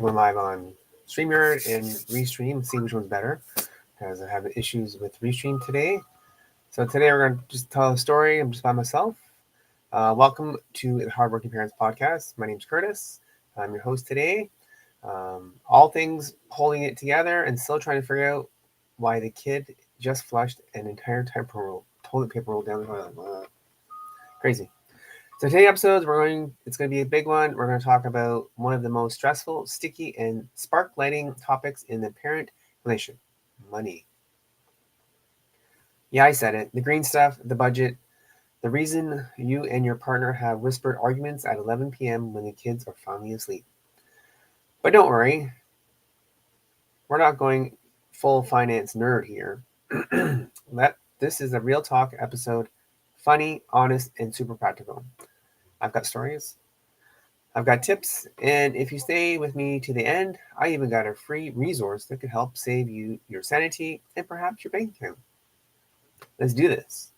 We're live on StreamYard and Restream, see which one's better, because I have issues with Restream today. So today we're going to just tell a story. I'm just by myself. Welcome to the Hardworking Parents Podcast. My name's Curtis. I'm your host today. All things holding it together and still trying to figure out why the kid just flushed an entire toilet paper roll down the toilet. Crazy. So today's episodes, it's going to be a big one. We're going to talk about one of the most stressful, sticky, and spark-lighting topics in the parent relationship: money. Yeah, I said it. The green stuff, the budget, the reason you and your partner have whispered arguments at 11 p.m. when the kids are finally asleep. But don't worry, we're not going full finance nerd here. This is a real talk episode, funny, honest, and super practical. I've got stories, I've got tips, and if you stay with me to the end, I even got a free resource that could help save you your sanity and perhaps your bank account. Let's do this.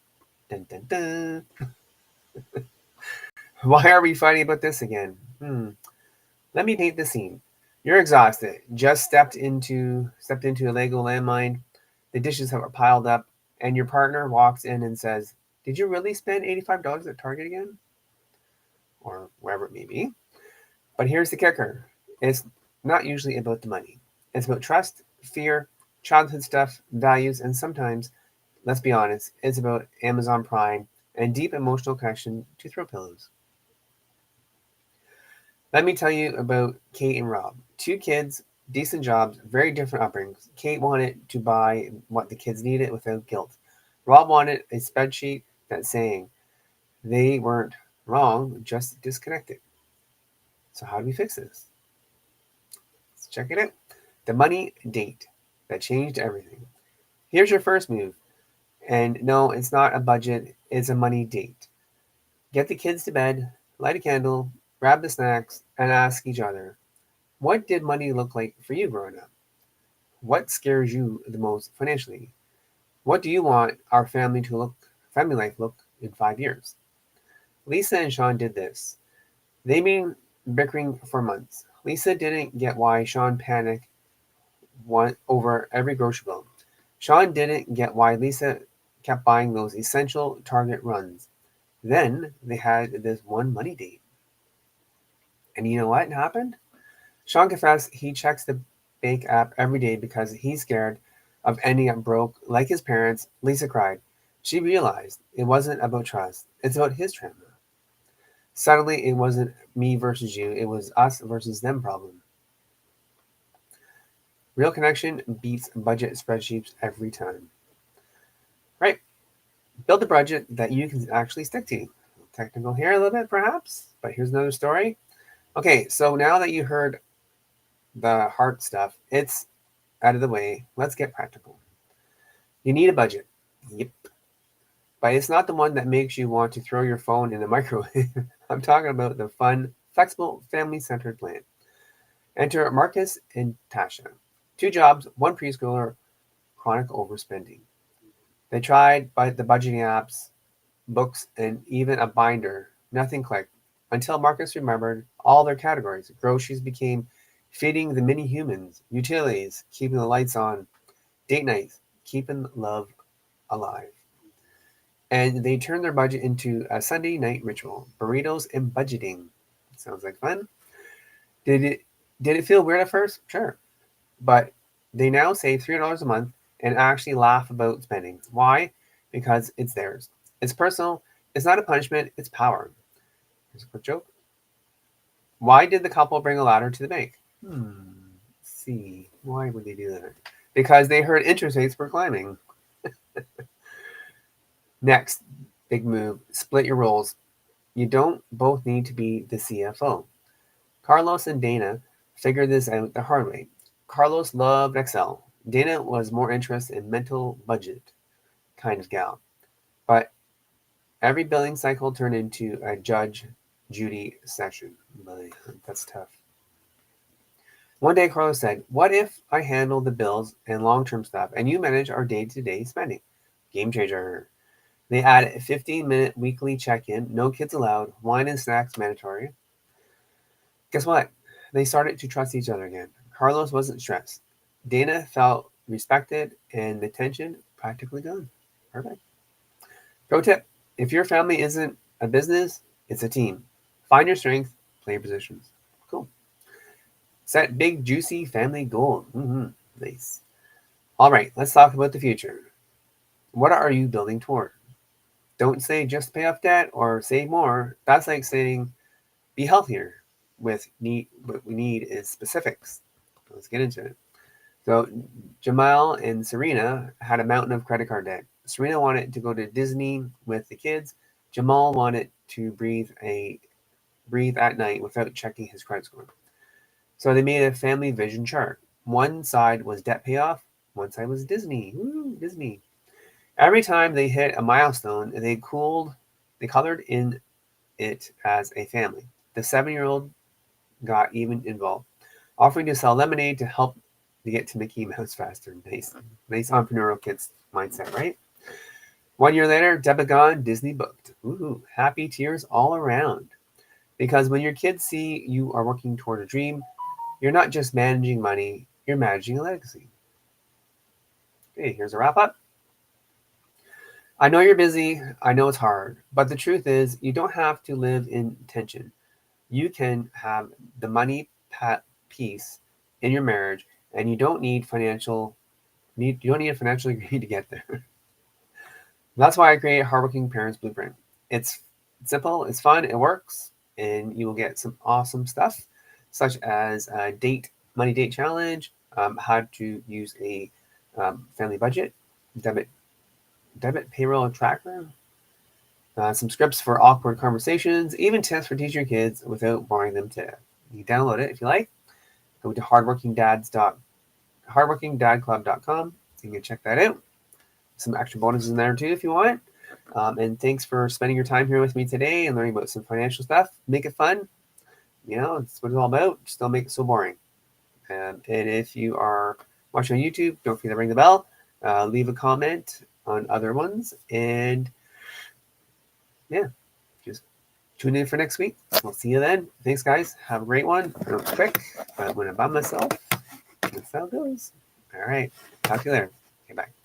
Dun, dun, dun. Why are we fighting about this again? Let me paint the scene. You're exhausted. Just stepped into a Lego landmine. The dishes have piled up, and your partner walks in and says, "Did you really spend $85 at Target again?" Or wherever it may be. But here's the kicker. It's not usually about the money. It's about trust, fear, childhood stuff, values, and sometimes, let's be honest, it's about Amazon Prime and deep emotional connection to throw pillows. Let me tell you about Kate and Rob. Two kids, decent jobs, very different upbringings. Kate wanted to buy what the kids needed without guilt. Rob wanted a spreadsheet that's saying they weren't wrong, just disconnected. So how do we fix this? Let's check it out. The money date that changed everything. Here's your first move. And no, it's not a budget, it's a money date. Get the kids to bed, light a candle, grab the snacks, and ask each other, what did money look like for you growing up? What scares you the most financially? What do you want our family life look in 5 years? Lisa and Sean did this. They've been bickering for months. Lisa didn't get why Sean panicked over every grocery bill. Sean didn't get why Lisa kept buying those essential Target runs. Then they had this one money date. And you know what happened? Sean confessed he checks the bank app every day because he's scared of ending up broke like his parents. Lisa cried. She realized it wasn't about trust. It's about his trauma. Suddenly, it wasn't me versus you. It was us versus them problem. Real connection beats budget spreadsheets every time. Right. Build a budget that you can actually stick to. Technical here a little bit, perhaps, but here's another story. Okay, so now that you heard the hard stuff, it's out of the way. Let's get practical. You need a budget. Yep. But it's not the one that makes you want to throw your phone in the microwave. I'm talking about the fun, flexible, family-centered plan. Enter Marcus and Tasha. 2 jobs, 1 preschooler, chronic overspending. They tried the budgeting apps, books, and even a binder. Nothing clicked until Marcus remembered all their categories. Groceries became feeding the mini humans, utilities, keeping the lights on, date nights, keeping love alive. And they turned their budget into a Sunday night ritual, burritos and budgeting. Sounds like fun. Did it feel weird at first? Sure. But they now save $300 a month and actually laugh about spending. Why? Because it's theirs. It's personal. It's not a punishment. It's power. Here's a quick joke. Why did the couple bring a ladder to the bank? Let's see. Why would they do that? Because they heard interest rates were climbing. Next, big move. Split your roles. You don't both need to be the CFO. Carlos and Dana figured this out the hard way. Carlos loved Excel. Dana was more interested in mental budget kind of gal. But every billing cycle turned into a Judge Judy session. Boy, that's tough. One day, Carlos said, what if I handle the bills and long-term stuff and you manage our day-to-day spending? Game changer. They added a 15-minute weekly check-in, no kids allowed, wine and snacks mandatory. Guess what? they started to trust each other again. Carlos wasn't stressed. Dana felt respected, and the tension practically gone. Perfect. Pro tip: if your family isn't a business, it's a team. Find your strength, play your positions. Cool. Set big, juicy family goal. Nice. All right, let's talk about the future. What are you building toward? Don't say just pay off debt or save more. That's like saying be healthier. What we need is specifics. Let's get into it. So Jamal and Serena had a mountain of credit card debt. Serena wanted to go to Disney with the kids. Jamal wanted to breathe at night without checking his credit score. So they made a family vision chart. One side was debt payoff, one side was Disney. Woo, Disney. Every time they hit a milestone, they colored in it as a family. The 7-year-old got even involved, offering to sell lemonade to help to get to Mickey Mouse faster. Nice entrepreneurial kids mindset, right? 1 year later, debit gone, Disney booked. Ooh, happy tears all around. Because when your kids see you are working toward a dream, you're not just managing money, you're managing a legacy. Okay, here's a wrap up. I know you're busy, I know it's hard, but the truth is, you don't have to live in tension. You can have the money piece in your marriage, and you don't need you don't need a financial degree to get there. That's why I created Hardworking Parents Blueprint. It's simple, it's fun, it works, and you will get some awesome stuff, such as a money date challenge, how to use a family budget, debit payroll tracker, some scripts for awkward conversations, even tips for teaching your kids without boring them to death. You can download it if you like. Go to hardworkingdadclub.com. You can check that out. Some extra bonuses in there too if you want. And thanks for spending your time here with me today and learning about some financial stuff. Make it fun. It's what it's all about. Just don't make it so boring. And if you are watching on YouTube, don't forget to ring the bell. Leave a comment on other ones. And yeah, just tune in for next week. We'll see you then. Thanks, guys. Have a great one. Real quick, but when I'm by myself, that's how it goes. All right. Talk to you later. Okay, bye.